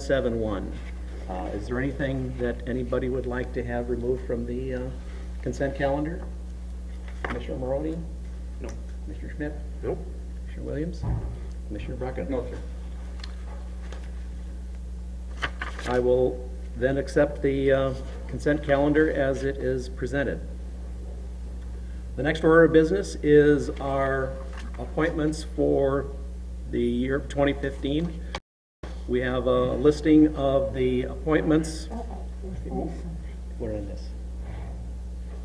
771. Is there anything that anybody would like to have removed from the consent calendar? Commissioner Maroney? No. Commissioner Schmidt? Nope. Commissioner Williams? Commissioner Brackett? No, sir. I will then accept the consent calendar as it is presented. The next order of business is our appointments for the year 2015. We have a listing of the appointments. Where in this?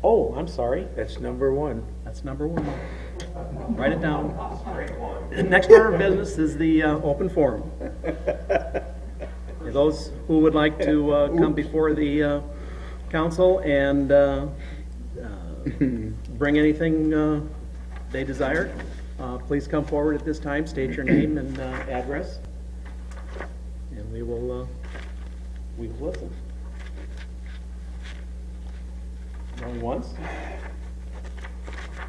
Oh, I'm sorry. That's number one. That's number one. Write it down. The next order of business is the open forum. For those who would like to come before the council and bring anything they desire, please come forward at this time, state your name and address, and we will listen. Going once,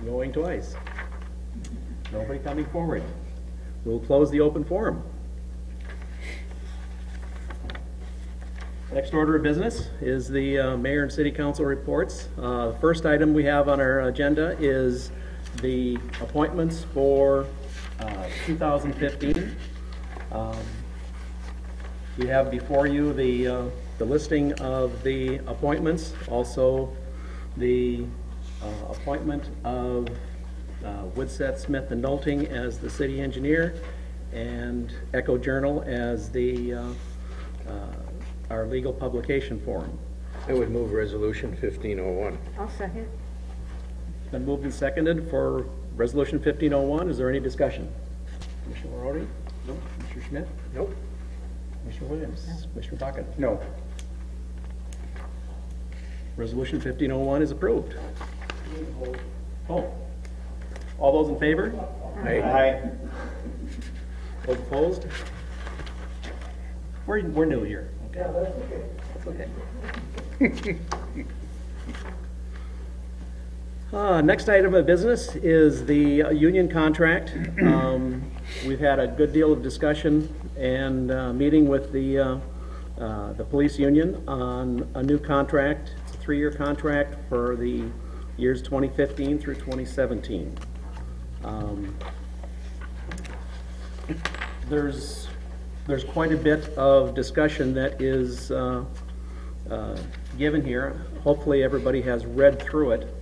going twice. Nobody coming forward. We'll close the open forum. Next order of business is the mayor and city council reports. The first item we have on our agenda is the appointments for 2015. You have before you the listing of the appointments, also the appointment of Woodset, Smith and Nolting as the city engineer, and Echo Journal as the our legal publication forum. I would move resolution 1501. I'll second. Been moved and seconded for resolution 1501. Is there any discussion? Commissioner Rhodey? No. Commissioner Schmidt? Nope. Commissioner Williams? No. Commissioner Bucket? No. Resolution 1501 is approved. Oh. All those in favor? Aye. Those opposed? We're new here. Okay. That's okay. Next item of business is the union contract. We've had a good deal of discussion and meeting with the police union on a new contract. It's a 3-year contract for the years 2015 through 2017. There's quite a bit of discussion that is given here. Hopefully everybody has read through it.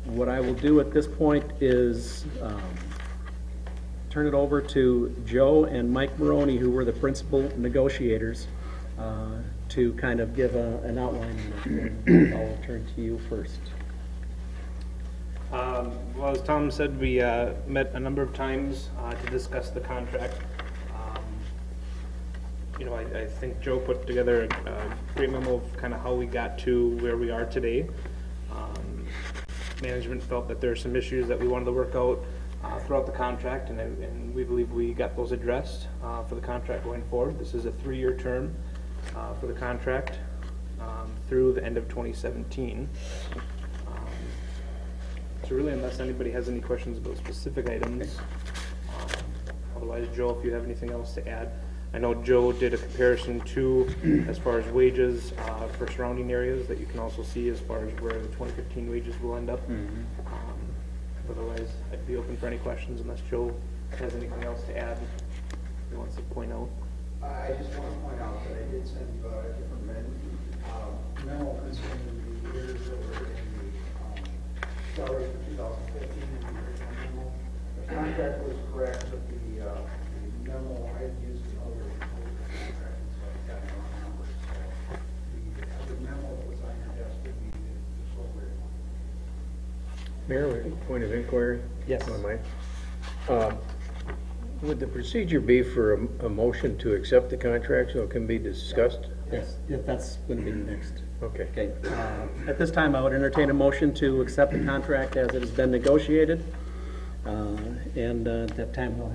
What I will do at this point is turn it over to Joe and Mike Maroney, who were the principal negotiators, to kind of give an outline on this. I'll turn to you first. Well, as Tom said, we met a number of times to discuss the contract. I think Joe put together a great memo of kind of how we got to where we are today. Management felt that there are some issues that we wanted to work out throughout the contract, and we believe we got those addressed for the contract going forward. This is a 3-year term for the contract through the end of 2017. So really, unless anybody has any questions about specific items, otherwise, Joe, if you have anything else to add. I know Joe did a comparison too, as far as wages for surrounding areas that you can also see as far as where the 2015 wages will end up. Otherwise, I'd be open for any questions unless Joe has anything else to add he wants to point out. I just want to point out that I did send a different memo concerning the years that were in the salary for 2015 in the original memo. The contract was correct, but the memo I had used in other contract, so I got the wrong numbers. So the memo that was on your desk would be the appropriate one. Mayor, point of inquiry? Yes. On Mike. Would the procedure be for a motion to accept the contract so it can be discussed? Yes, if that's going to be next. Okay. Okay. At this time, I would entertain a motion to accept the contract as it has been negotiated. And at that time, we'll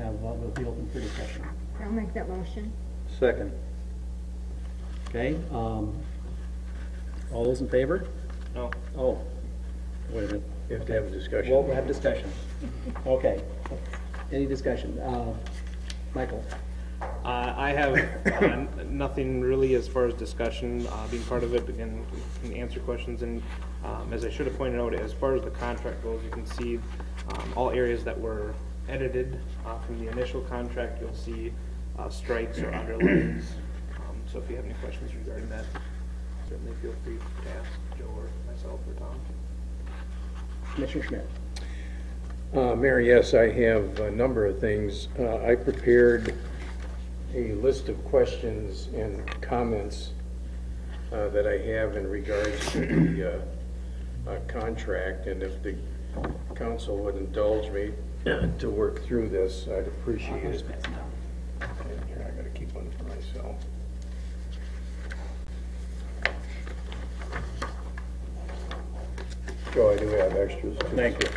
be open for discussion. I'll make that motion. Second. Okay. All those in favor? No. Oh, wait a minute. You have to have a discussion. We'll have discussion. Okay. Any discussion? Michael? I have nothing really as far as discussion, being part of it, again, can answer questions, and as I should have pointed out, as far as the contract goes, you can see all areas that were edited from the initial contract. You'll see strikes or underlines. So if you have any questions regarding that, certainly feel free to ask Joe or myself or Tom. Commissioner Schmidt. Mayor, yes, I have a number of things. I prepared a list of questions and comments that I have in regards to the contract, and if the council would indulge me to work through this, I'd appreciate it. And here, I gotta keep one for myself. Joe, I do have extras too. Thank you.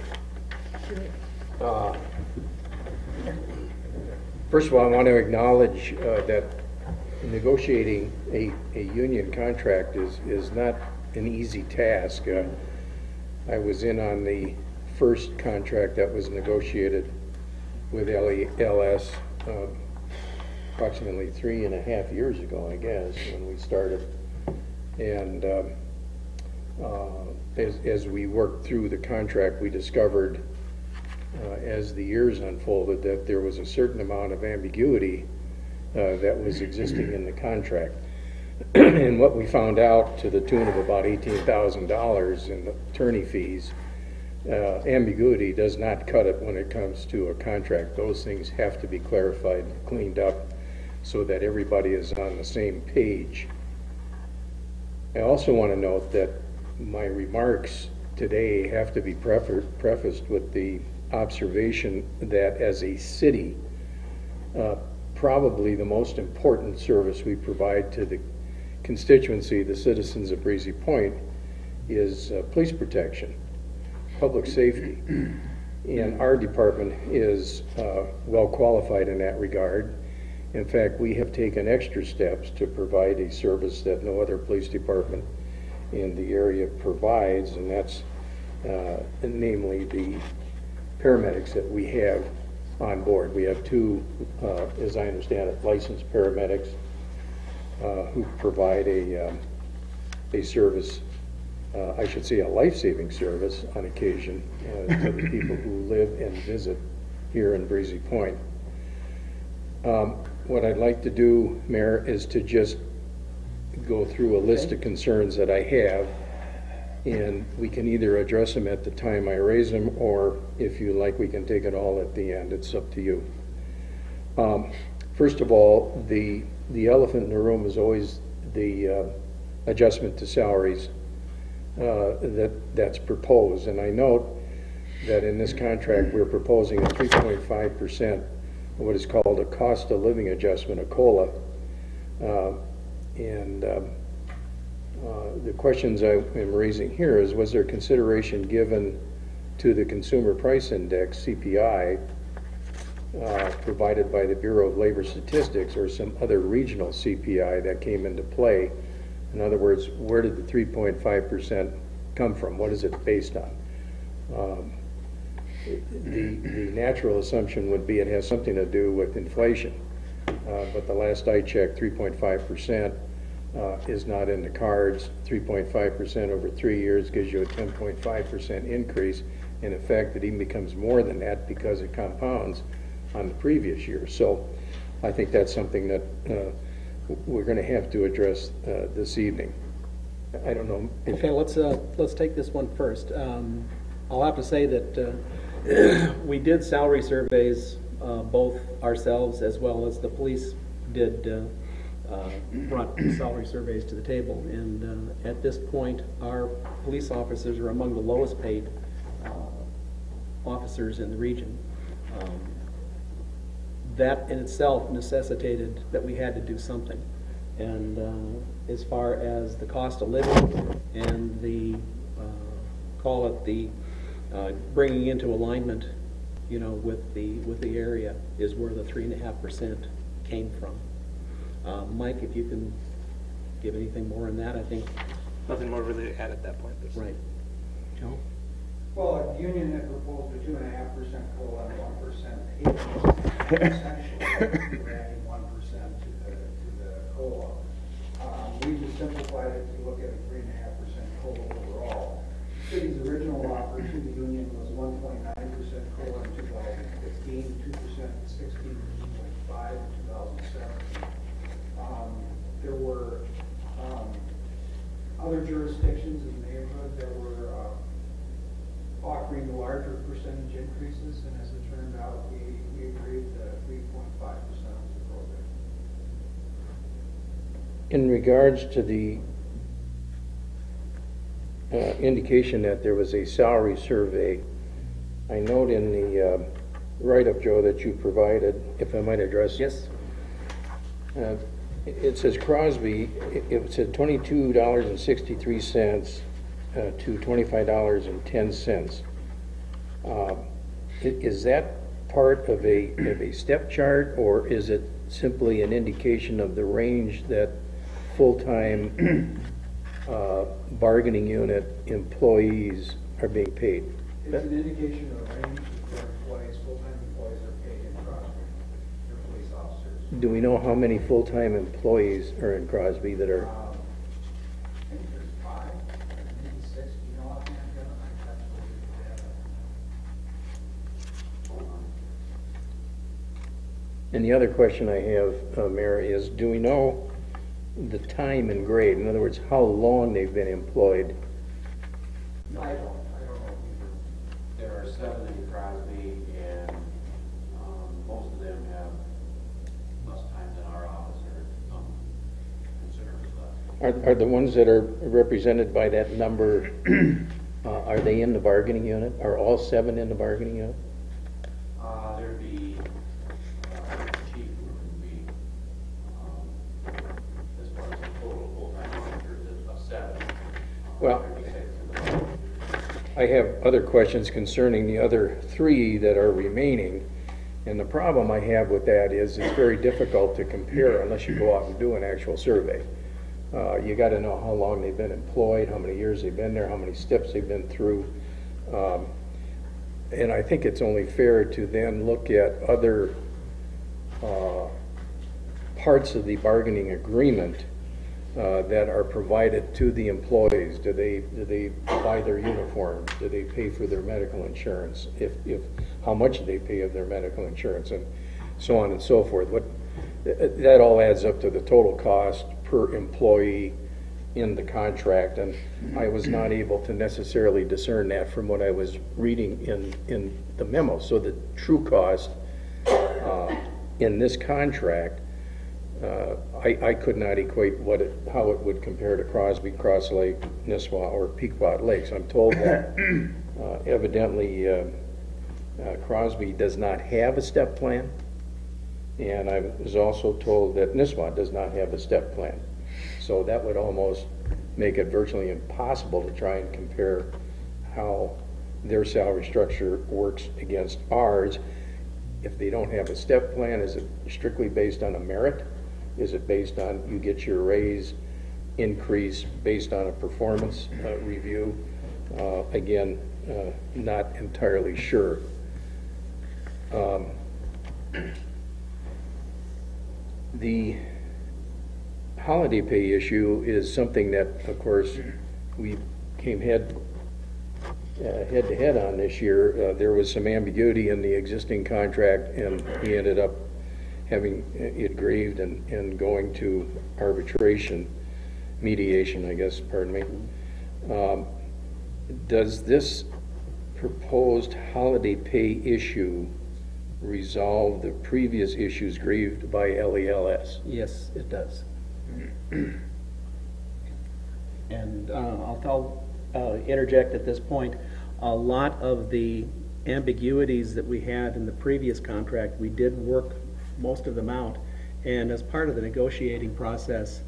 First of all, I want to acknowledge that negotiating a union contract is not an easy task. I was in on the first contract that was negotiated with LELS approximately 3.5 years ago, I guess, when we started. And as we worked through the contract, we discovered as the years unfolded that there was a certain amount of ambiguity that was existing in the contract. And what we found out, to the tune of about $18,000 in attorney fees, ambiguity does not cut it when it comes to a contract. Those things have to be clarified and cleaned up so that everybody is on the same page. I also want to note that my remarks today have to be prefaced with the observation that as a city, probably the most important service we provide to the constituency, the citizens of Breezy Point, is police protection, public safety. And our department is well qualified in that regard. In fact, we have taken extra steps to provide a service that no other police department in the area provides, and that's namely the paramedics that we have on board. We have two, as I understand it, licensed paramedics who provide a service, I should say a life-saving service on occasion to the people who live and visit here in Breezy Point. What I'd like to do, Mayor, is to just go through a list of concerns that I have, and we can either address them at the time I raise them, or if you like, we can take it all at the end. It's up to you. First of all, the elephant in the room is always the adjustment to salaries that's proposed. And I note that in this contract, we're proposing a 3.5%, what is called a cost of living adjustment, a COLA. The questions I am raising here is, was there consideration given to the Consumer Price Index, CPI, provided by the Bureau of Labor Statistics, or some other regional CPI that came into play? In other words, where did the 3.5% come from? What is it based on? The natural assumption would be it has something to do with inflation. But the last I checked, 3.5% is not in the cards. 3.5% over 3 years gives you a 10.5% increase. And in fact, it even becomes more than that because it compounds on the previous year. So I think that's something that we're going to have to address this evening. I don't know. Okay, let's take this one first. I'll have to say that we did salary surveys, both ourselves as well as the police did brought salary surveys to the table, and at this point our police officers are among the lowest paid officers in the region. That in itself necessitated that we had to do something. And as far as the cost of living and the call it the bringing into alignment, you know, with the area is where the 3.5% came from. Mike, if you can give anything more on that, I think. Nothing more really to add at that point. Right. Joe? Well, the union had proposed a 2.5% COLA and 1% pay raise. Essentially, we're adding 1% to the COLA. We just simplified it to look at a 3.5% COLA overall. City's original offer to the union was 1.9% COLA in 2015, 2% in 16, 2.5 in 2017. There were other jurisdictions in the neighborhood that were offering larger percentage increases, and as it turned out, we agreed to 3.5% was appropriate. In regards to the indication that there was a salary survey, I note in the write-up, Joe, that you provided, if I might address. Yes? It says Crosby, it said $22.63 to $25.10. Is that part of a step chart, or is it simply an indication of the range that full-time bargaining unit employees are being paid? It's an indication of range where employees, full-time employees are paid in Crosby, they're police officers. Do we know how many full-time employees are in Crosby that are? I think there's 5, maybe 6, you know, offhand, I have to look at the data. And the other question I have, Mayor, is do we know the time and grade? In other words, how long they've been employed? I don't know either. There are 7 in Crosby, and most of them have less time than our office, or considerably less. Are the ones that are represented by that number, are they in the bargaining unit? Are all 7 in the bargaining unit? There'd be chief would be as far as the total full-time officers is a 7. Well, There'd be 6 in the I have other questions concerning the other 3 that are remaining. And the problem I have with that is it's very difficult to compare unless you go out and do an actual survey. You got to know how long they've been employed, how many years they've been there, how many steps they've been through. And I think it's only fair to then look at other parts of the bargaining agreement that are provided to the employees. Do they buy their uniforms? Do they pay for their medical insurance? If how much they pay of their medical insurance, and so on and so forth. That all adds up to the total cost per employee in the contract, and I was not able to necessarily discern that from what I was reading in the memo. So the true cost in this contract, I could not equate how it would compare to Crosby, Cross Lake, Nisswa, or Pequot Lakes. I'm told that evidently Crosby does not have a step plan, and I was also told that Nisswa does not have a step plan. So that would almost make it virtually impossible to try and compare how their salary structure works against ours. If they don't have a step plan, is it strictly based on a merit? Is it based on you get your raise increase based on a performance review? Again, not entirely sure. The holiday pay issue is something that, of course, we came head to head on this year. There was some ambiguity in the existing contract, and we ended up having it grieved and going to mediation, I guess, pardon me. Does this proposed holiday pay issue resolve the previous issues grieved by LELS? Yes, it does. And I'll interject at this point. A lot of the ambiguities that we had in the previous contract, we did work most of them out, and as part of the negotiating process,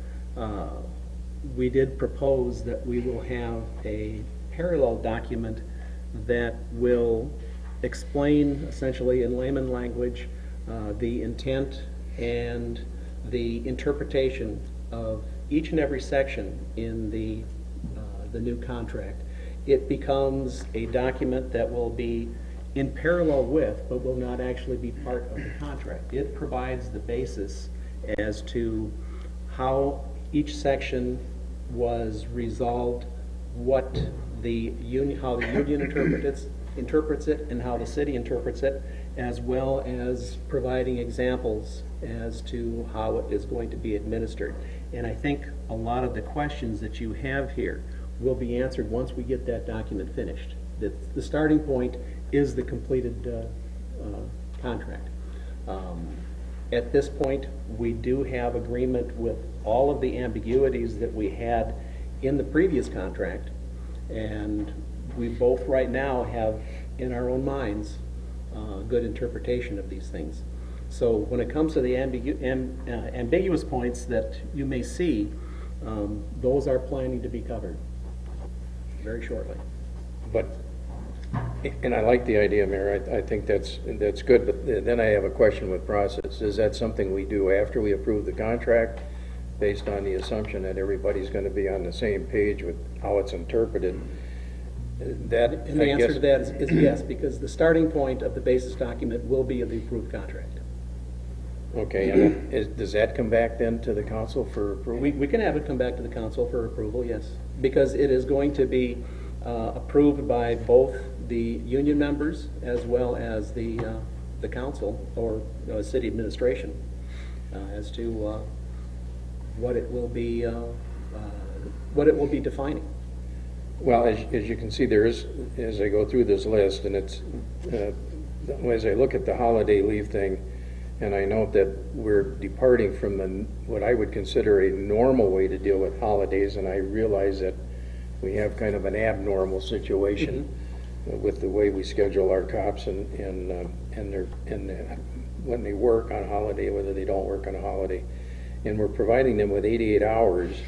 we did propose that we will have a parallel document that will explain, essentially in layman language, the intent and the interpretation of each and every section in the new contract. it becomes a document that will be in parallel with, but will not actually be part of the contract. It provides the basis as to how each section was resolved, what the union, how the union interprets it, and how the city interprets it, as well as providing examples as to how it is going to be administered. And I think a lot of the questions that you have here will be answered once we get that document finished. The starting point is the completed contract. At this point, we do have agreement with all of the ambiguities that we had in the previous contract, and we both right now have in our own minds good interpretation of these things. So when it comes to the ambiguous points that you may see, those are planning to be covered very shortly. But, and I like the idea, Mayor, I think that's good, but then I have a question with process. Is that something we do after we approve the contract, based on the assumption that everybody's going to be on the same page with how it's interpreted? That, And the answer to that is yes, because the starting point of the basis document will be the approved contract. Okay, and does that come back then to the council for approval? We can have it come back to the council for approval, yes, because it is going to be approved by both the union members as well as the council or city administration as to what it will be defining. Well, as you can see, there is, as I go through this list, and it's, as I look at the holiday leave thing, and I note that we're departing from what I would consider a normal way to deal with holidays, and I realize that we have kind of an abnormal situation with the way we schedule our cops and when they work on holiday, whether they don't work on a holiday. And we're providing them with 88 hours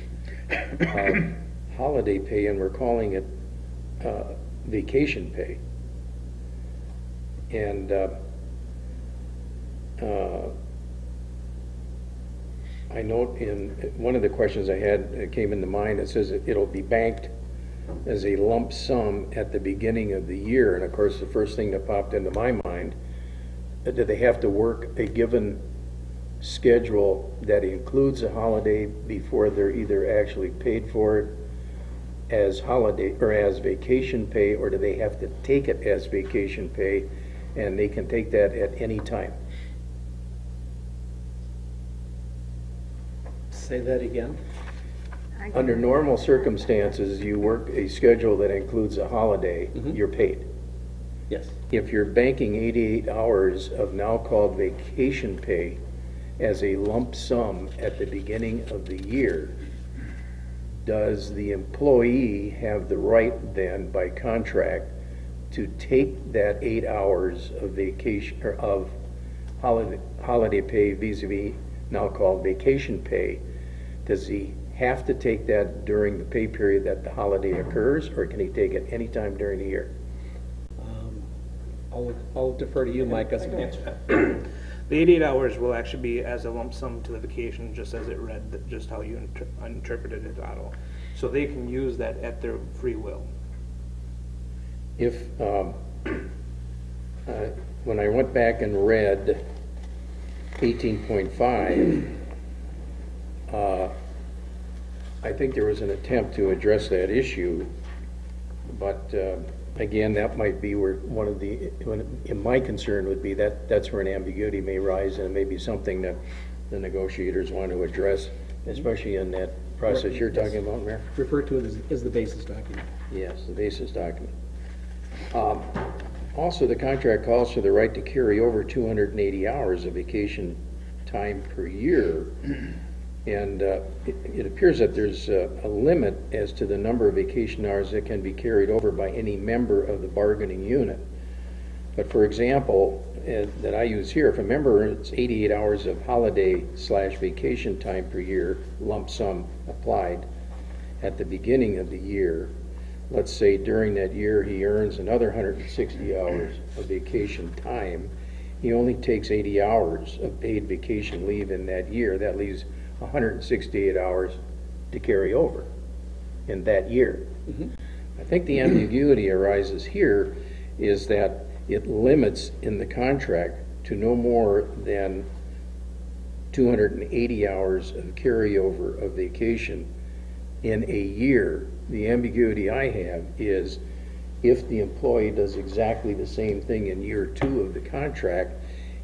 of holiday pay, and we're calling it vacation pay. And I note in one of the questions I had came into mind, it says it'll be banked as a lump sum at the beginning of the year. And of course, the first thing that popped into my mind, do they have to work a given schedule that includes a holiday before they're either actually paid for it as holiday or as vacation pay, or do they have to take it as vacation pay and they can take that at any time? Say that again. Under normal circumstances, you work a schedule that includes a holiday, you're paid. Yes. If you're banking 88 hours of now called vacation pay as a lump sum at the beginning of the year, does the employee have the right then by contract to take that 8 hours of vacation or of holiday pay vis-a-vis now called vacation pay? Does he have to take that during the pay period that the holiday occurs, or can he take it any time during the year? I'll defer to you, Mike. The 88 hours will actually be as a lump sum to the vacation, just as it read, just how you interpreted it, Otto. So they can use that at their free will. If, when I went back and read 18.5, I think there was an attempt to address that issue, but again, that might be where one of the, in my concern would be that that's where an ambiguity may rise, and it may be something that the negotiators want to address, especially in that process you're talking about, Mayor. Refer to it as the basis document. Yes, the basis document. Also, the contract calls for the right to carry over 280 hours of vacation time per year. And it appears that there's a limit as to the number of vacation hours that can be carried over by any member of the bargaining unit. But for example, that I use here, if a member, it's 88 hours of holiday/vacation time per year, lump sum applied at the beginning of the year. Let's say during that year he earns another 160 hours of vacation time. He only takes 80 hours of paid vacation leave in that year. That leaves 168 hours to carry over in that year. I think the ambiguity arises here is that it limits in the contract to no more than 280 hours of carryover of vacation in a year. The ambiguity I have is if the employee does exactly the same thing in year 2 of the contract,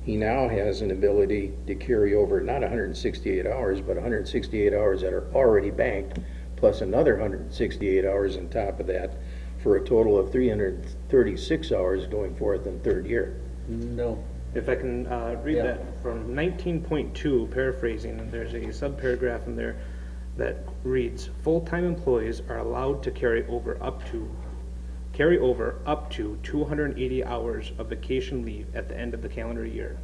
he now has an ability to carry over not 168 hours, but 168 hours that are already banked, plus another 168 hours on top of that, for a total of 336 hours going forth in third year. No. If I can read Yeah. that from 19.2, paraphrasing, and there's a subparagraph in there that reads, full-time employees are allowed to carry over up to 280 hours of vacation leave at the end of the calendar year.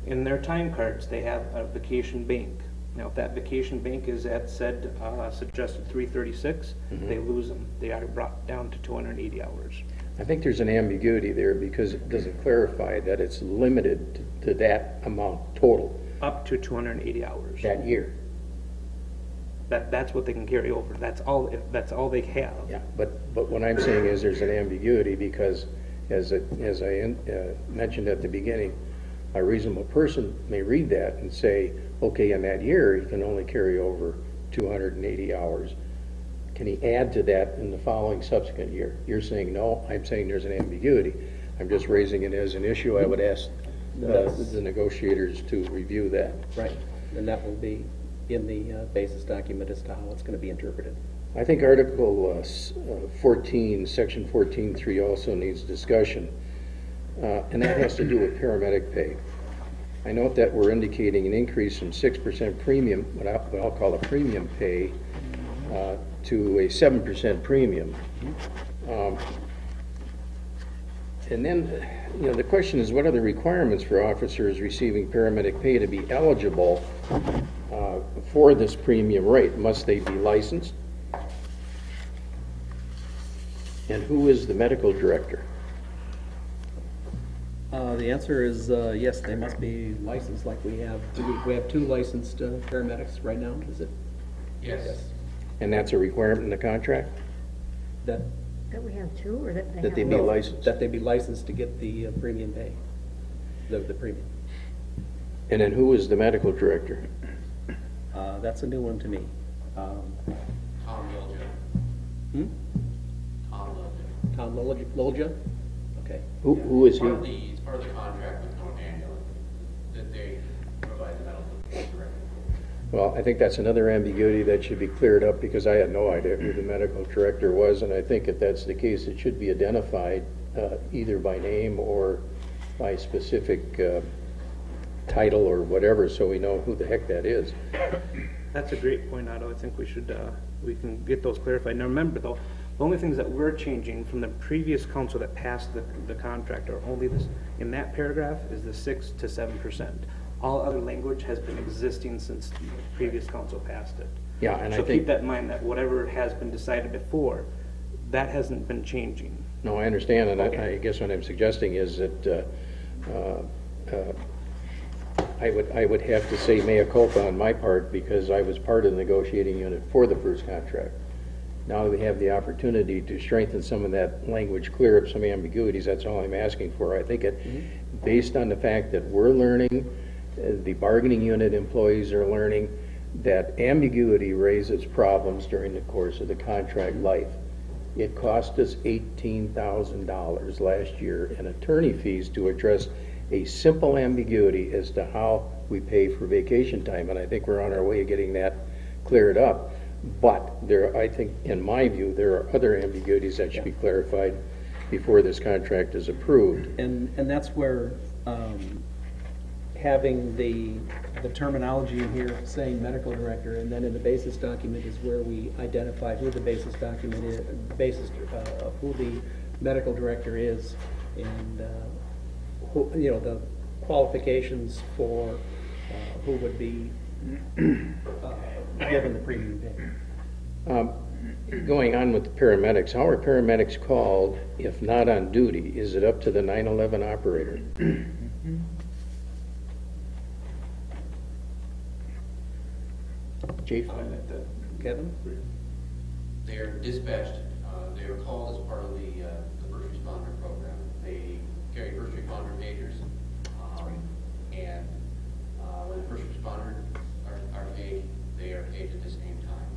In their time cards, they have a vacation bank. Now, if that vacation bank is at said suggested 336, they lose them. They are brought down to 280 hours. I think there's an ambiguity there because it doesn't clarify that it's limited to that amount total Up to 280 hours. that year. That's what they can carry over. That's all they have. Yeah, but what I'm saying is there's an ambiguity because as I mentioned at the beginning, a reasonable person may read that and say, okay, in that year, you can only carry over 280 hours. Can he add to that in the following subsequent year? You're saying no, I'm saying there's an ambiguity. I'm just raising it as an issue. I would ask the negotiators to review that. Right, and that will be in the basis document as to how it's going to be interpreted. I think Article 14, Section 14.3 also needs discussion, and that has to do with paramedic pay. I note that we're indicating an increase from 6% premium, what I'll call a premium pay, to a 7% premium. And then, the question is, what are the requirements for officers receiving paramedic pay to be eligible for this premium rate? Must they be licensed? And who is the medical director? The answer is yes, they must be licensed like we have. We have 2 licensed paramedics right now, is it? Yes. And that's a requirement in the contract? That That we have 2, or that they That have? they be no, licensed? that they be licensed to get the premium pay, the premium. And then who is the medical director? That's a new one to me. Tom Lilja. Hmm? Tom Lilja. Tom Lolja? Okay. Who is he? It's part of the contract with North Ambulance that they provide the medical director. Well, I think that's another ambiguity that should be cleared up because I had no idea who the medical director was, and I think if that's the case, it should be identified either by name or by specific title or whatever, so we know who the heck that is. That's a great point, Otto. I think we can get those clarified. Now remember though, the only things that we're changing from the previous council that passed the contract are only this, in that paragraph is the 6 to 7%. All other language has been existing since the previous council passed it. Yeah, and So I think... keep that in mind, that whatever has been decided before, that hasn't been changing. No, I understand, and Okay. I guess what I'm suggesting is that I would have to say mea culpa on my part because I was part of the negotiating unit for the first contract. Now that we have the opportunity to strengthen some of that language, clear up some ambiguities, that's all I'm asking for. I think based on the fact that we're learning, the bargaining unit employees are learning, that ambiguity raises problems during the course of the contract life. It cost us $18,000 last year in attorney fees to address a simple ambiguity as to how we pay for vacation time, and I think we're on our way to getting that cleared up. But I think, in my view, there are other ambiguities that should be clarified before this contract is approved. And that's where having the terminology in here saying medical director, and then in the basis document is where we identify who the basis document is, of who the medical director is, and who, the qualifications for who would be given the premium pay. Going on with the paramedics, how are paramedics called if not on duty? Is it up to the 911 operator? Chief? Kevin? They are dispatched They were called as part of the first responder program. They carry first responder pagers. And when the first responders are paid, they are paid at the same time.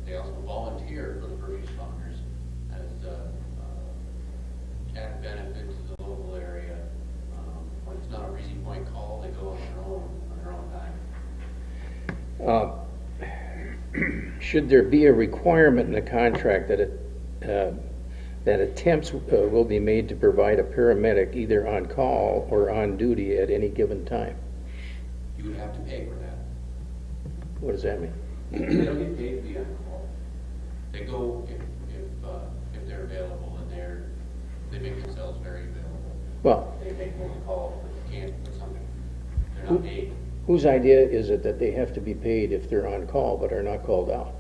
They also volunteer for the first responders as tax benefit to the local area. When it's not a Breezy Point call, they go on their own time. Should there be a requirement in the contract that attempts will be made to provide a paramedic either on call or on duty at any given time? You would have to pay for that. What does that mean? They don't get paid to be on call. They go if they're available, and they make themselves very available. Well, They make one call, but they can't put something. They're not paid. whose idea is it that they have to be paid if they're on call but are not called out?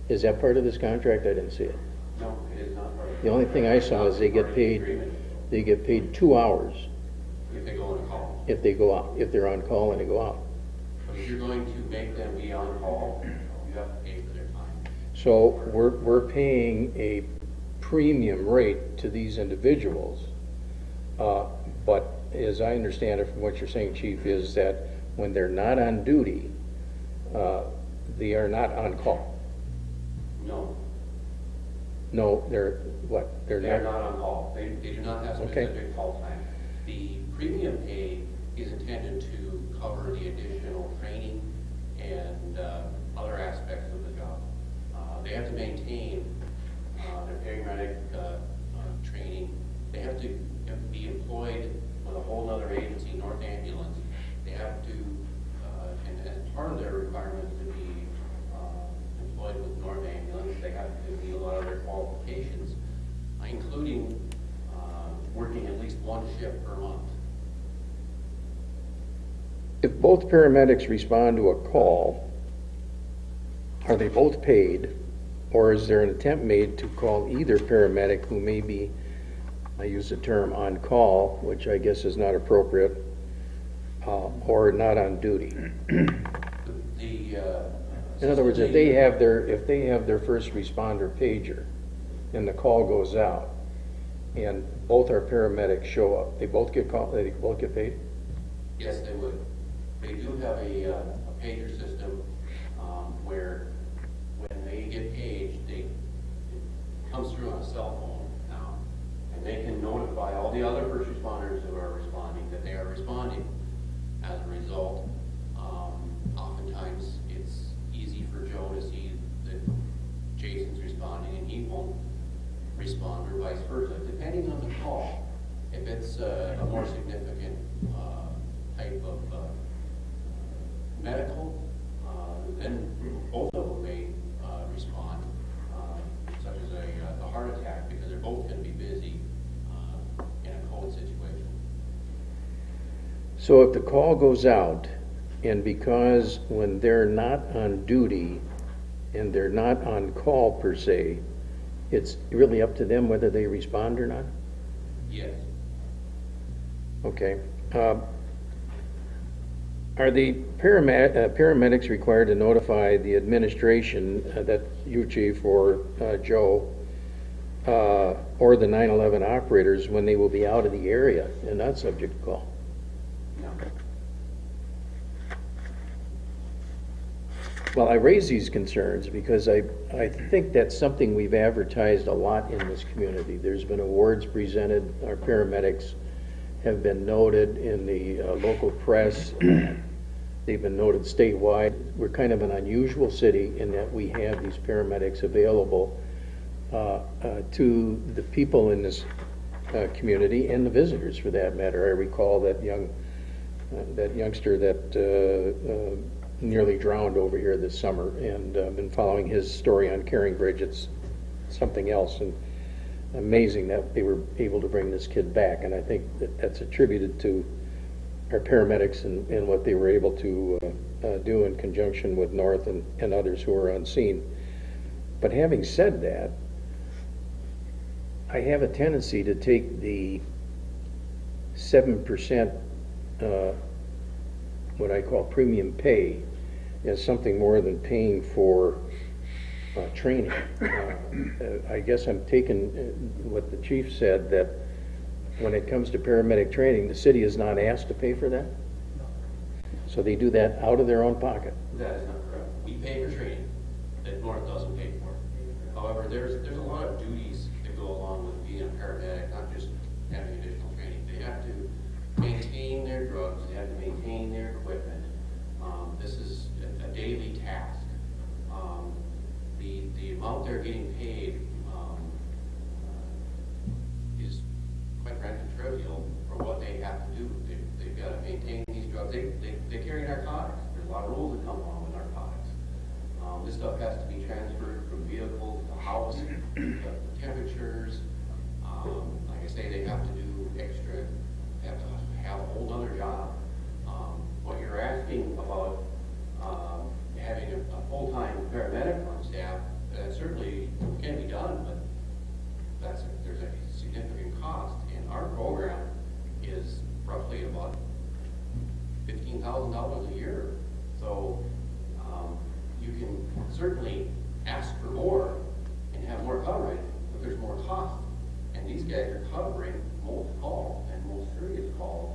Is that part of this contract? I didn't see it. No, it is not part of The only thing I saw is they get paid 2 hours if they go on a call. if they go out, if they're on call and they go out. But if you're going to make them be on call, you have to pay for their time. So we're paying a premium rate to these individuals. But as I understand it from what you're saying, Chief, is that when they're not on duty, they are not on call. No, No, they're what? they are not on call. They do not have Okay. specific call time. The premium pay is intended to cover the additional training and other aspects of the job. They have to maintain their paramedic training. They have to be employed with a whole other agency, North Ambulance. They have to, and as part of their requirements to be employed with North Ambulance, they have to meet a lot of their qualifications, including working at least one shift per month. If both paramedics respond to a call, are they both paid, or is there an attempt made to call either paramedic who may be, I use the term on call, which I guess is not appropriate, or not on duty? In other words, if they have their first responder pager and the call goes out and both our paramedics show up, they both get called, they both get paid? Yes, they would. They do have a pager system where when they get paged, it comes through on a cell phone now, and they can notify all the other first responders who are responding that they are responding. As a result, oftentimes it's easy for Joe to see that Jason's responding and he won't respond, or vice versa, depending on the call. If it's a more significant type of medical, then both of them may respond, such as a heart attack, because they're both going to be busy in a COVID situation. So if the call goes out, and because when they're not on duty and they're not on call per se, it's really up to them whether they respond or not? Yes. Okay. Are the paramedics required to notify the administration, that you, Chief, or Joe, or the 911 operators when they will be out of the area and not subject to call? No. Well, I raise these concerns because I think that's something we've advertised a lot in this community. There's been awards presented. Our paramedics have been noted in the local press. They've been noted statewide. We're kind of an unusual city in that we have these paramedics available to the people in this community and the visitors, for that matter. I recall that youngster that nearly drowned over here this summer, and been following his story on Caring Bridge. It's something else, and amazing that they were able to bring this kid back, and I think that's attributed to our paramedics and what they were able to do in conjunction with North and others who were on scene. But having said that, I have a tendency to take the 7% what I call premium pay as something more than paying for training. I guess I'm taking what the chief said, that when it comes to paramedic training, the city is not asked to pay for that? So they do that out of their own pocket? That is not correct. We pay for training that North doesn't pay for. However, there's a lot of duties that go along with being a paramedic, not just having additional training. They have to maintain their drugs, they have to maintain their equipment. This is a daily task. The amount they're getting paid is quite frankly trivial for what they have to do. They've got to maintain these drugs. They carry narcotics. There's a lot of rules that come along with narcotics. This stuff has to be transferred from vehicle to house, the temperatures. Like I say, they have to do extra, have to have a whole other job. What you're asking about having a full-time paramedic on staff, that certainly can be done, but there's a significant cost, and our program is roughly about $15,000 a year. So you can certainly ask for more and have more coverage, but there's more cost. And these guys are covering most calls and most serious calls.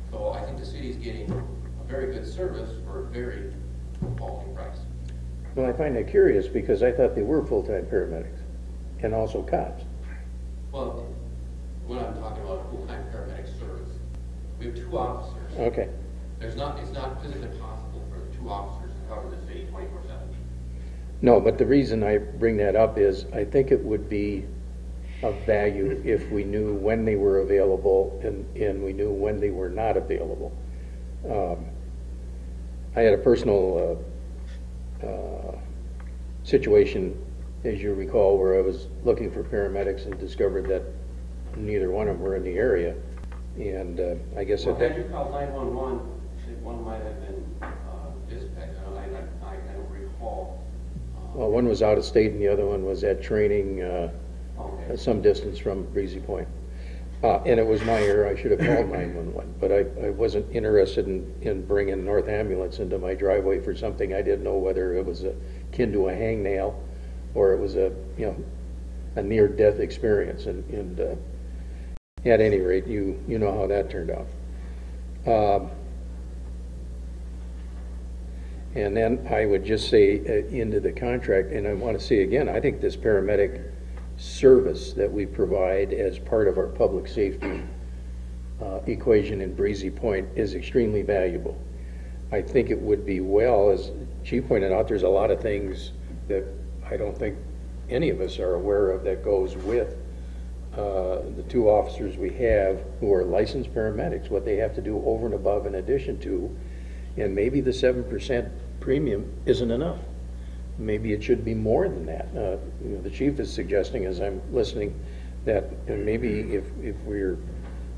So I think the city's getting a very good service for a very quality price. Well, I find that curious because I thought they were full-time paramedics and also cops. Well, when I'm talking about full-time paramedic service, we have 2 officers. Okay. It's not physically possible for the 2 officers to cover the city 24/7. No, but the reason I bring that up is I think it would be of value if we knew when they were available and we knew when they were not available. I had a personal situation, as you recall, where I was looking for paramedics and discovered that neither one of them were in the area. And I guess Well, at that... had you called 911, one might have been dispatched. I don't recall. Well, one was out of state and the other one was at training Okay. some distance from Breezy Point. And it was my error, I should have called 911, but I wasn't interested in bringing North Ambulance into my driveway for something I didn't know whether it was akin to a hangnail or it was a near-death experience. And at any rate, you know how that turned out. And then I would just say into the contract, and I want to say again, I think this paramedic service that we provide as part of our public safety equation in Breezy Point is extremely valuable. I think it would be well, as Chief pointed out, there's a lot of things that I don't think any of us are aware of that goes with the 2 officers we have who are licensed paramedics, what they have to do over and above in addition to, and maybe the 7% premium isn't enough. Maybe it should be more than that. The chief is suggesting, as I'm listening, that maybe if we're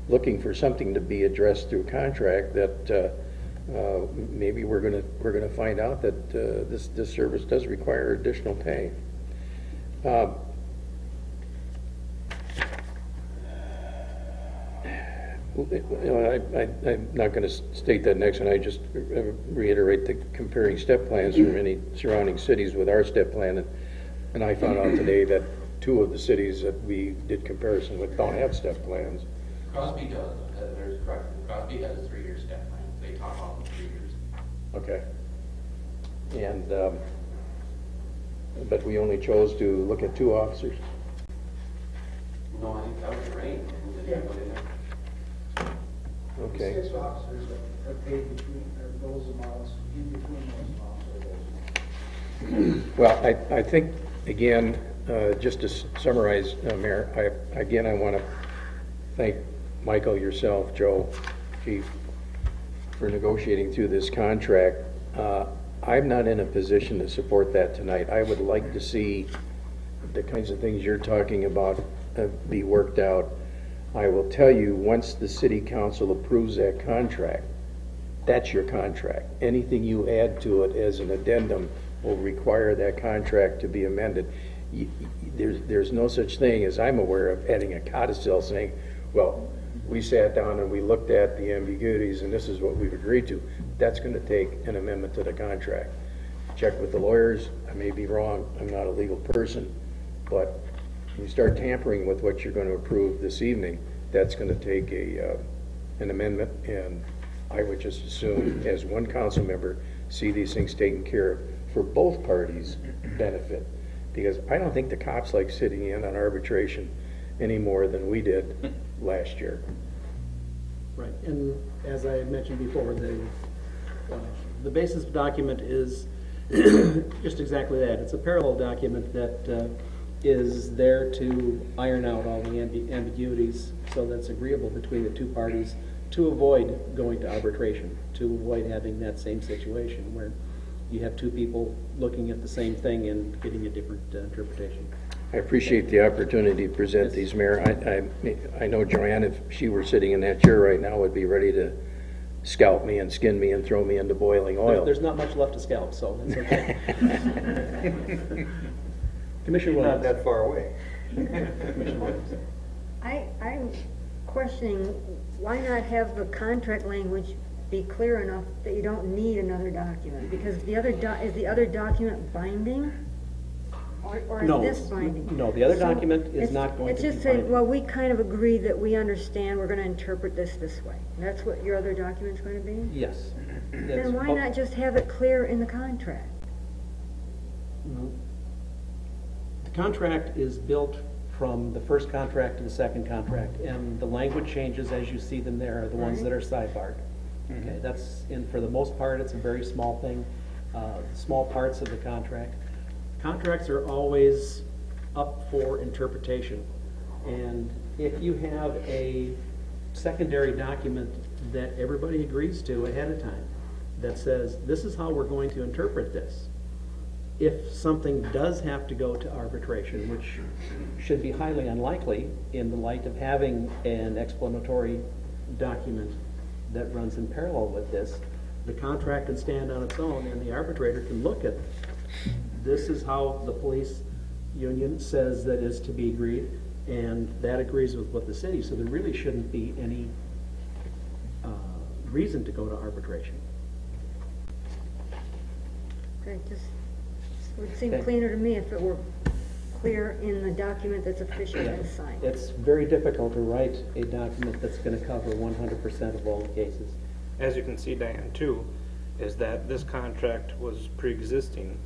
looking for something to be addressed through contract, that maybe we're gonna find out that this service does require additional pay. I'm not going to state that next, and I just reiterate the comparing step plans from any surrounding cities with our step plan, and I found out today that 2 of the cities that we did comparison with don't have step plans. Crosby does. There's correct. Crosby has a 3-year step plan. They talk about 3 years. Okay. And but we only chose to look at 2 officers. No, I think that was the range. Yeah. Okay. 6 officers are paid between those amounts, in between those amounts. Well, I think, again, just to summarize, Mayor, I want to thank Michael, yourself, Joe, Chief, for negotiating through this contract. I'm not in a position to support that tonight. I would like to see the kinds of things you're talking about be worked out. I will tell you, once the city council approves that contract, that's your contract. Anything you add to it as an addendum will require that contract to be amended. There's no such thing, as I'm aware of, adding a codicil saying, well, we sat down and we looked at the ambiguities and this is what we've agreed to. That's going to take an amendment to the contract. check with the lawyers, I may be wrong, I'm not a legal person, but when you start tampering with what you're going to approve this evening, that's going to take an amendment, and I would just assume, as one council member, see these things taken care of for both parties' benefit. Because I don't think the cops like sitting in on arbitration any more than we did last year. Right, and as I mentioned before, the basis document is just exactly that. It's a parallel document that is there to iron out all the ambiguities so that's agreeable between the two parties to avoid going to arbitration, to avoid having that same situation where you have two people looking at the same thing and getting a different interpretation. I appreciate the opportunity to present these, Mayor. I know Joanne, if she were sitting in that chair right now, would be ready to scalp me and skin me and throw me into boiling oil. There's not much left to scalp, so it's okay. Commissioner Not Williams. that far away. Commissioner Williams. I'm questioning, why not have the contract language be clear enough that you don't need another document? Because is the other document binding? Or is No, this binding? no, the other So document is it's- not going to be It's just saying, binding. well, we kind of agree that we understand we're gonna interpret this way. That's what your other document's gonna be? Yes. Then why not just have it clear in the contract? The contract is built from the first contract to the second contract, and the language changes as you see them there are the ones that are sidebarred. Okay, that's, and for the most part, it's a very small thing, small parts of the contract. Contracts are always up for interpretation, and if you have a secondary document that everybody agrees to ahead of time that says, this is how we're going to interpret this, if something does have to go to arbitration, which should be highly unlikely in the light of having an explanatory document that runs in parallel with this, the contract can stand on its own and the arbitrator can look at, this is how the police union says that is to be agreed, and that agrees with what the city, so there really shouldn't be any reason to go to arbitration. Okay, just, it would seem Okay. cleaner to me if it were clear in the document that's officially been signed. It's very difficult to write a document that's going to cover 100% of all the cases. As you can see, Diane, too, is that this contract was pre-existing,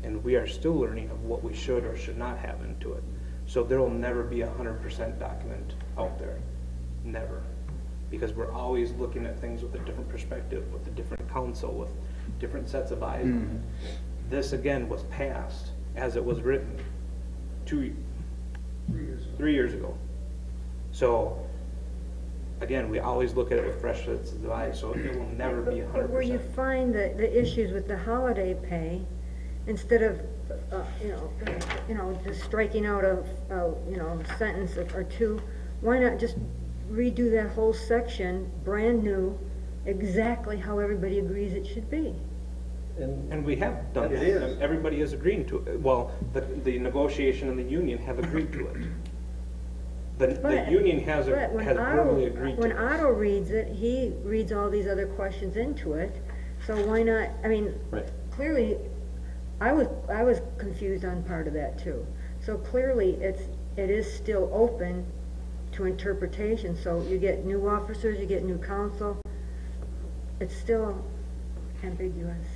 and we are still learning of what we should or should not have into it. So there will never be 100% document out there, never. Because we're always looking at things with a different perspective, with a different counsel, with different sets of eyes. This, again, was passed as it was written 3 years ago. So, again, we always look at it with fresh sets of eyes, so it will never be 100%. But where you find the issues with the holiday pay, instead of, just striking out a sentence or two, why not just redo that whole section, brand new, exactly how everybody agrees it should be? And we have done It that. is. Everybody has agreed to it. Well, the negotiation and the union have agreed to it. The But- union has but when verbally Otto- agreed to When it. Otto reads it, he reads all these other questions into it, so why not, Right. clearly, I was confused on part of that too. So clearly, it is still open to interpretation, so you get new officers, you get new counsel, it's still ambiguous.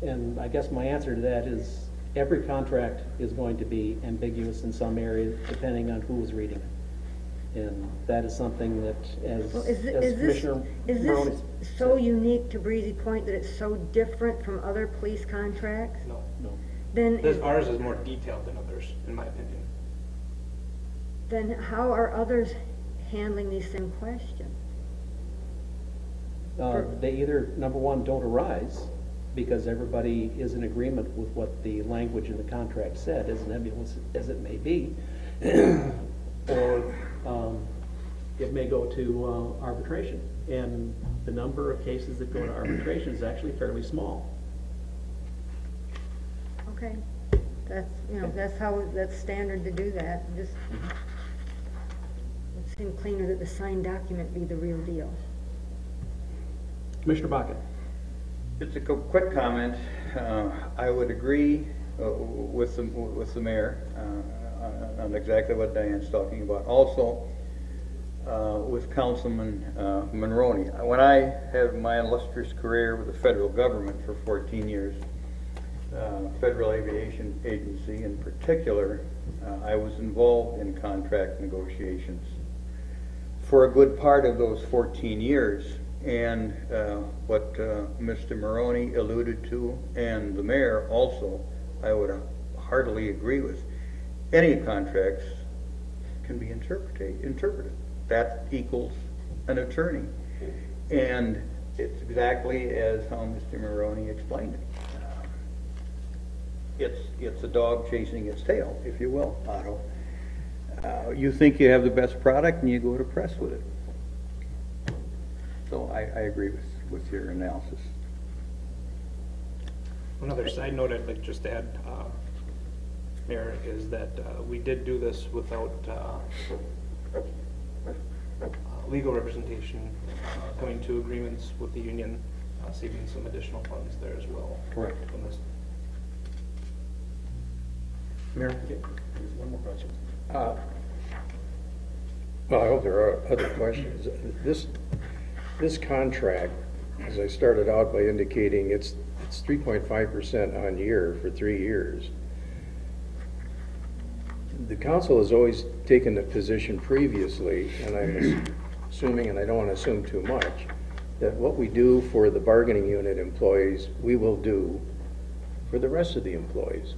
And I guess my answer to that is every contract is going to be ambiguous in some area depending on who's reading it. And that is something that, as Well, is Commissioner this Maroney so said, unique to Breezy Point that it's so different from other police contracts? No. Then, Ours is more detailed than others, in my opinion. then how are others handling these same questions? they either, number one, don't arise because everybody is in agreement with what the language in the contract said, as nebulous as it may be, or it may go to arbitration. And the number of cases that go to arbitration is actually fairly small. Okay, that's standard to do that, just, it seemed cleaner that the signed document be the real deal. Commissioner Baca. Just a quick comment. I would agree with the mayor on exactly what Diane's talking about. Also, with Councilman Monroney. When I had my illustrious career with the federal government for 14 years, Federal Aviation Agency in particular, I was involved in contract negotiations for a good part of those 14 years. And what Mr. Maroney alluded to, and the mayor also, I would heartily agree with. Any contracts can be interpreted. That equals an attorney. And it's exactly as how Mr. Maroney explained it. It's a dog chasing its tail, if you will, Otto. You think you have the best product and you go to press with it. So I agree with your analysis. Another side note I'd like just to add, Mayor, is that we did do this without legal representation, coming to agreements with the union, saving some additional funds there as well. Correct. On this. Mayor, there's one more question. Well, I hope there are other questions. This contract, as I started out by indicating, it's 3.5% on year for 3 years. The council has always taken the position previously, and I'm assuming, and I don't want to assume too much, that what we do for the bargaining unit employees, we will do for the rest of the employees.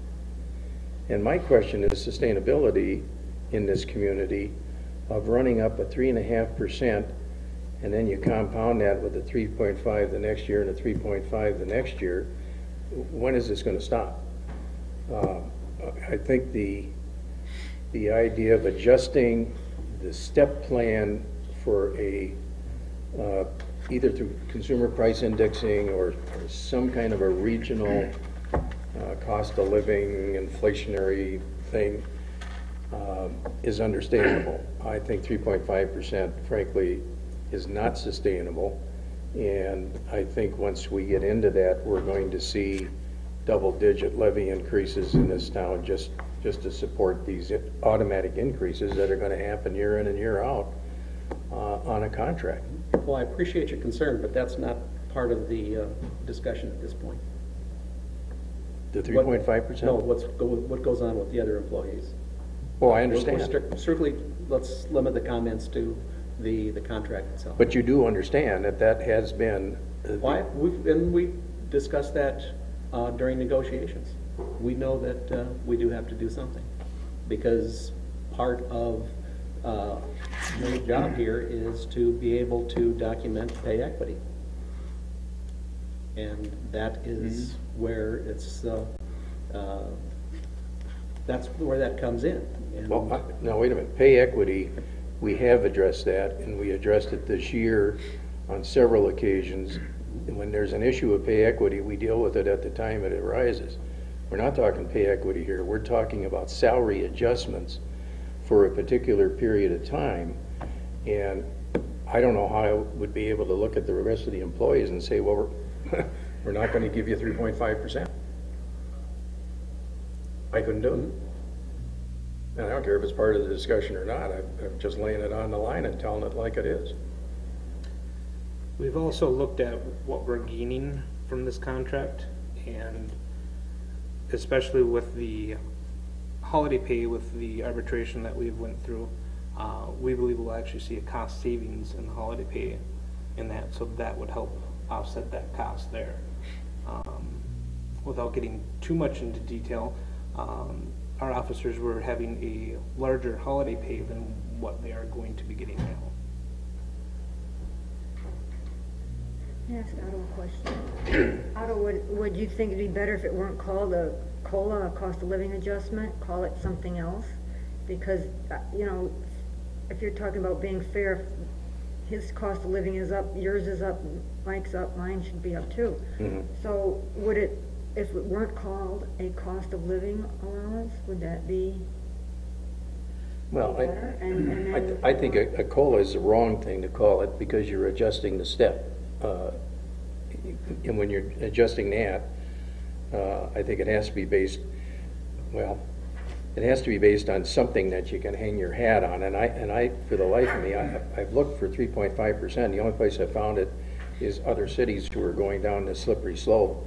And my question is sustainability in this community of running up a 3.5%, and then you compound that with a 3.5 the next year and a 3.5 the next year. When is this going to stop? I think the idea of adjusting the step plan for either through consumer price indexing or some kind of a regional cost of living inflationary thing is understandable. I think 3.5%, frankly, is not sustainable, and I think once we get into that, we're going to see double-digit levy increases in this town just to support these automatic increases that are going to happen year in and year out on a contract. Well, I appreciate your concern, but that's not part of the discussion at this point. The 3.5%? No, what goes on with the other employees. Oh, I understand. Strictly, let's limit the comments to the contract itself. But you do understand that has been... Why? We discussed that during negotiations. We know that we do have to do something, because part of my job here is to be able to document pay equity. And that is where it's, that's where that comes in. And Well, now wait a minute. Pay equity, we have addressed that, and we addressed it this year on several occasions. And when there's an issue of pay equity, we deal with it at the time it arises. We're not talking pay equity here. We're talking about salary adjustments for a particular period of time. And I don't know how I would be able to look at the rest of the employees and say, well, we're not going to give you 3.5%. I couldn't do it. And I don't care if it's part of the discussion or not. I'm just laying it on the line and telling it like it is. We've also looked at what we're gaining from this contract, and especially with the holiday pay, with the arbitration that we've went through, we believe we'll actually see a cost savings in the holiday pay in that, so that would help offset that cost there. Without getting too much into detail, our officers were having a larger holiday pay than what they are going to be getting now. Can I ask Otto a question? Otto, would you think it'd be better if it weren't called a COLA, a cost of living adjustment, call it something else? Because, you know, if you're talking about being fair, his cost of living is up, yours is up, Mike's up, mine should be up too. Mm-hmm. So would it, if it weren't called a cost of living allowance, would that be Well, better? And then, I think a COLA is the wrong thing to call it because you're adjusting the step. and when you're adjusting that, I think it has to be based, well, it has to be based on something that you can hang your hat on. And I, for the life of me, I've looked for 3.5%. The only place I found it is other cities who are going down the slippery slope.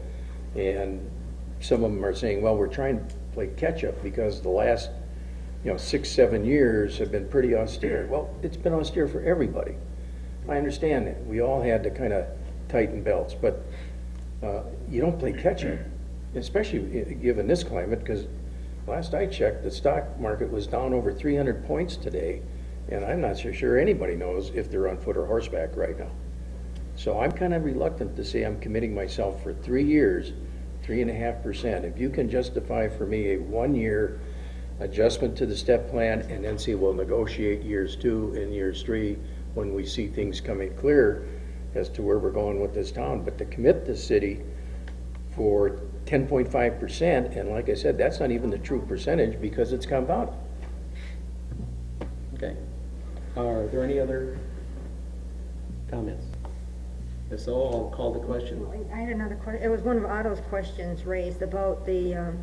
And some of them are saying, well, we're trying to play catch up because the last, 6, 7 years have been pretty austere. Well, it's been austere for everybody. I understand that. We all had to kind of tighten belts, but you don't play catch up, especially given this climate, because last I checked, the stock market was down over 300 points today, and I'm not so sure anybody knows if they're on foot or horseback right now. So I'm kind of reluctant to say I'm committing myself for 3 years, 3.5%. If you can justify for me a 1-year adjustment to the step plan, and then say we'll negotiate years 2 and years 3 when we see things coming clear as to where we're going with this town. But to commit the city for 10.5%, and like I said, that's not even the true percentage because it's compounded. Okay. Are there any other comments? If so, I'll call the question. I had another question. It was one of Otto's questions raised about the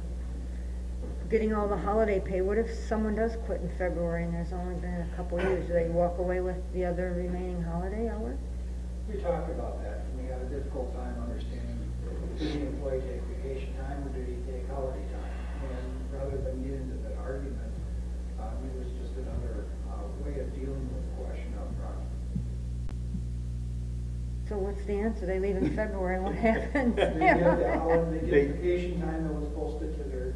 getting all the holiday pay. What if someone does quit in February and there's only been a couple years? Do they walk away with the other remaining holiday hours? We talked about that, and we had a difficult time understanding, did the employee take vacation time or did he take holiday time? And rather than get into that argument, it was just another way of dealing with the question up front. So what's the answer? They leave in February. What happens? They get vacation time that was posted to their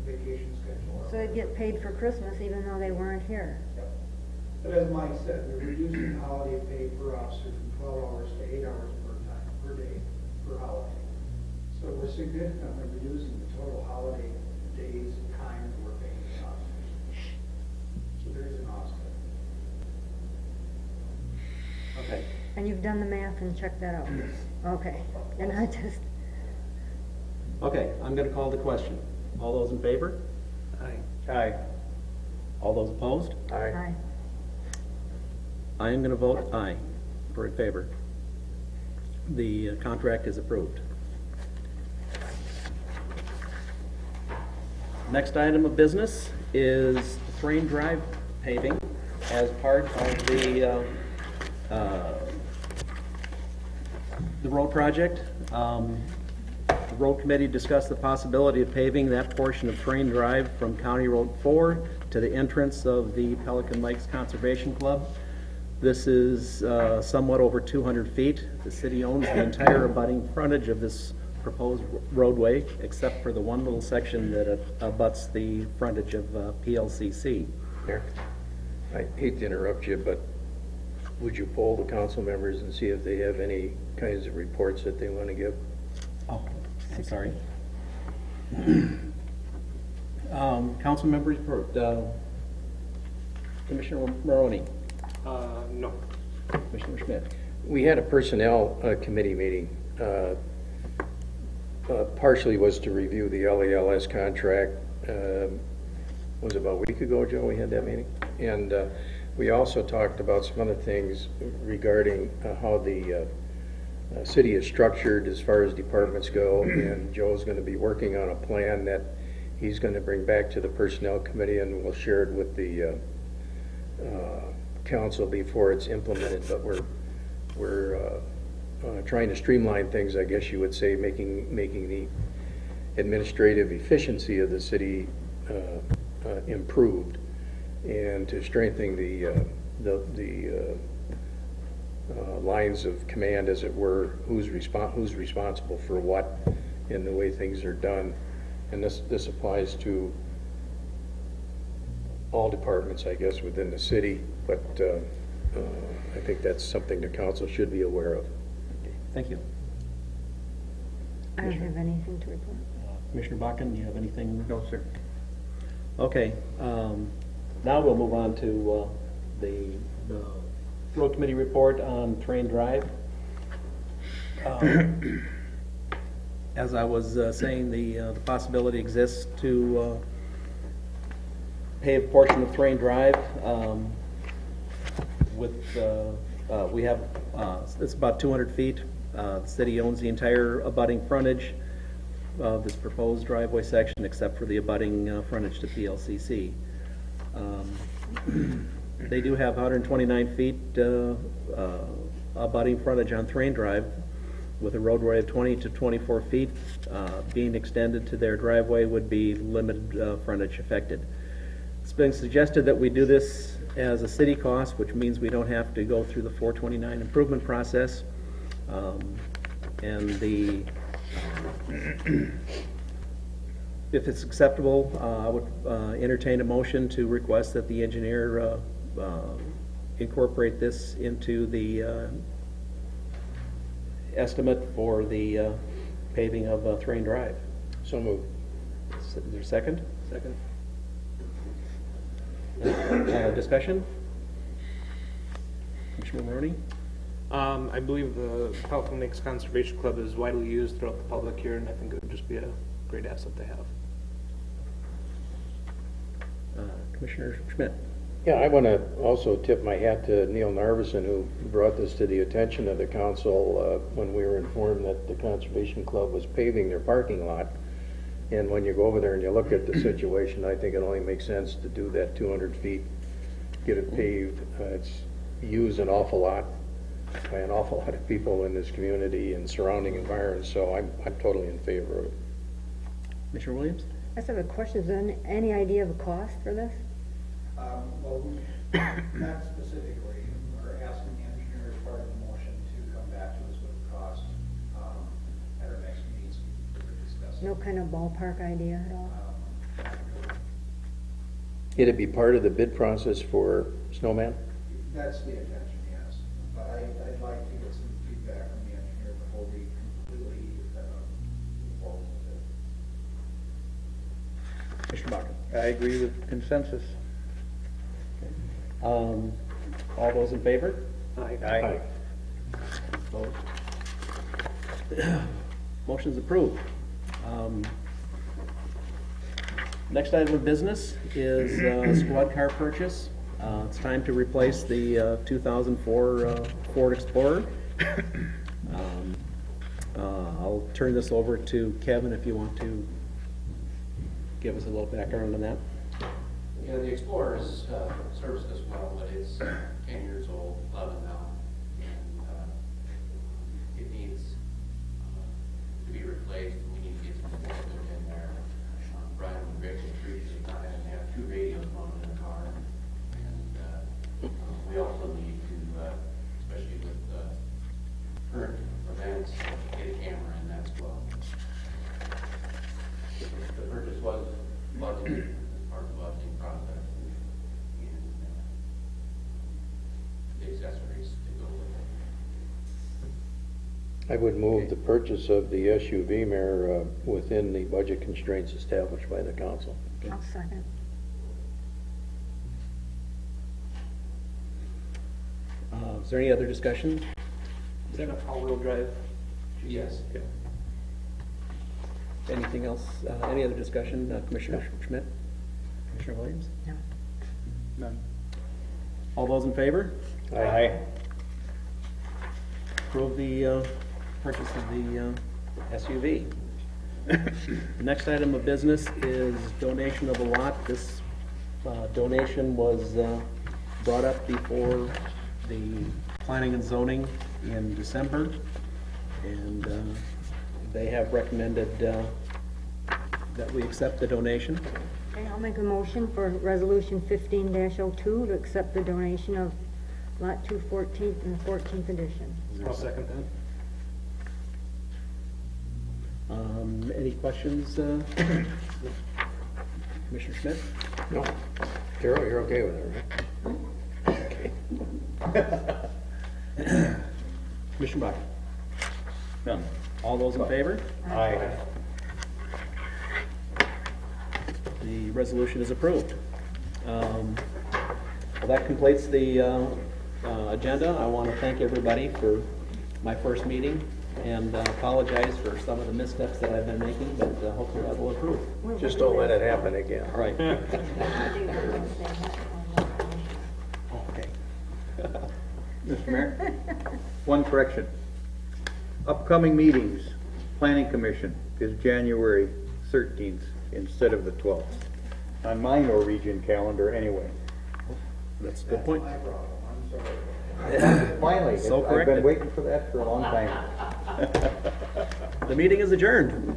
vacation schedule. So they'd get paid for Christmas even though they weren't here. Yep. But as Mike said, we're reducing holiday pay per officer from 12 hours to 8 hours per day per holiday. So we're significantly reducing the total holiday days time that we're paying the officers. So there is an offset. Okay. And you've done the math and checked that out? Okay. And I just... Okay, I'm going to call the question. All those in favor? Aye. Aye. All those opposed? Aye. I am going to vote aye, for in favor. The contract is approved. Next item of business is Thrain Drive paving as part of the road project. The road committee discussed the possibility of paving that portion of Thrain Drive from County Road 4 to the entrance of the Pelican Lakes Conservation Club. This is somewhat over 200 feet. The city owns the entire abutting frontage of this proposed roadway, except for the one little section that abuts the frontage of PLCC. Mayor, I hate to interrupt you, but would you poll the council members and see if they have any kinds of reports that they want to give? Oh, I'm sorry. Council members report. Commissioner Maroney. No. Commissioner Schmidt. We had a personnel committee meeting. Partially was to review the LALS contract. Was it about a week ago, Joe, we had that meeting? And we also talked about some other things regarding how the city is structured as far as departments go, and Joe's going to be working on a plan that he's going to bring back to the personnel committee, and we'll share it with the council before it's implemented. But we're trying to streamline things, I guess you would say, making the administrative efficiency of the city improved, and to strengthen the lines of command, as it were, who's responsible for what in the way things are done. And this applies to all departments, I guess, within the city, but I think that's something the council should be aware of. Okay, thank you. I don't have anything to report. Commissioner Bakken, do you have anything? No, sir. Okay, now we'll move on to the road committee report on Thrain Drive. As I was saying, the possibility exists to pave a portion of Thrain Drive with we have, it's about 200 feet. The city owns the entire abutting frontage of this proposed driveway section, except for the abutting frontage to PLCC. They do have 129 feet abutting frontage on Thrain Drive, with a roadway of 20 to 24 feet. Being extended to their driveway would be limited frontage affected. It's been suggested that we do this as a city cost, which means we don't have to go through the 429 improvement process. And the, if it's acceptable, I would entertain a motion to request that the engineer incorporate this into the estimate for the paving of Thrain Drive. So moved. Is there a second? Second. Discussion? Commissioner Maroney? I believe the Pelican Lakes Conservation Club is widely used throughout the public here, and I think it would just be a great asset to have. Commissioner Schmidt? Yeah, I want to also tip my hat to Neil Narveson, who brought this to the attention of the council when we were informed that the Conservation Club was paving their parking lot. And when you go over there and you look at the situation, I think it only makes sense to do that 200 feet, get it paved. It's used an awful lot by an awful lot of people in this community and surrounding environs, so I'm totally in favor of it. Commissioner Williams? I just have a question. Is there any idea of a cost for this? Well, not specifically, we're asking the engineer as part of the motion to come back to us with the cost at our next meeting to discuss. No kind of ballpark idea at all? It'd be part of the bid process for Snowman? That's the intention, yes. But I'd like to get some feedback from the engineer before we completely move forward with it. Commissioner Baca? I agree with consensus. All those in favor? Aye. Opposed? Motion's approved. Next item of business is squad car purchase. It's time to replace the 2004 Ford Explorer. I'll turn this over to Kevin if you want to give us a little background on that. Yeah, the Explorer's serves us well, but it's 10 years old, 11 now, and it needs to be replaced. We need to get some more equipment in there. Brian would greatly appreciate not having to have 2 radios mounted in the car, and we also need to, especially with current events, get a camera in that as well. The purchase was budgeted as part of the budgeting process, and the accessories to go with it. I would move the purchase of the SUV, Mayor, within the budget constraints established by the council. I'll second. Is there any other discussion? Is that an all-wheel drive? Yes. Okay. Anything else? Any other discussion? Commissioner Schmidt? Commissioner Williams? No. None. All those in favor? Aye. Approve the purchase of the SUV. The next item of business is donation of a lot. This donation was brought up before the planning and zoning in December, and they have recommended that we accept the donation. Okay, I'll make a motion for resolution 15-02 to accept the donation of lot 214th and 14th edition. I'll second that. Any questions? Commissioner Schmidt? No. Carol, you're okay with it, right? Okay. Commissioner Baca? None. All those in favor? Aye. The resolution is approved. Well, that completes the agenda. I want to thank everybody for my first meeting and apologize for some of the missteps that I've been making, but hopefully that will improve. Just don't let it happen again. All right. Okay. Mr. Mayor, one correction. Upcoming meetings, Planning Commission is January 13th instead of the 12th. On my Norwegian calendar anyway. That's a good point. My problem, I'm sorry. Finally, So I've been corrected. waiting for that for a long time. The meeting is adjourned.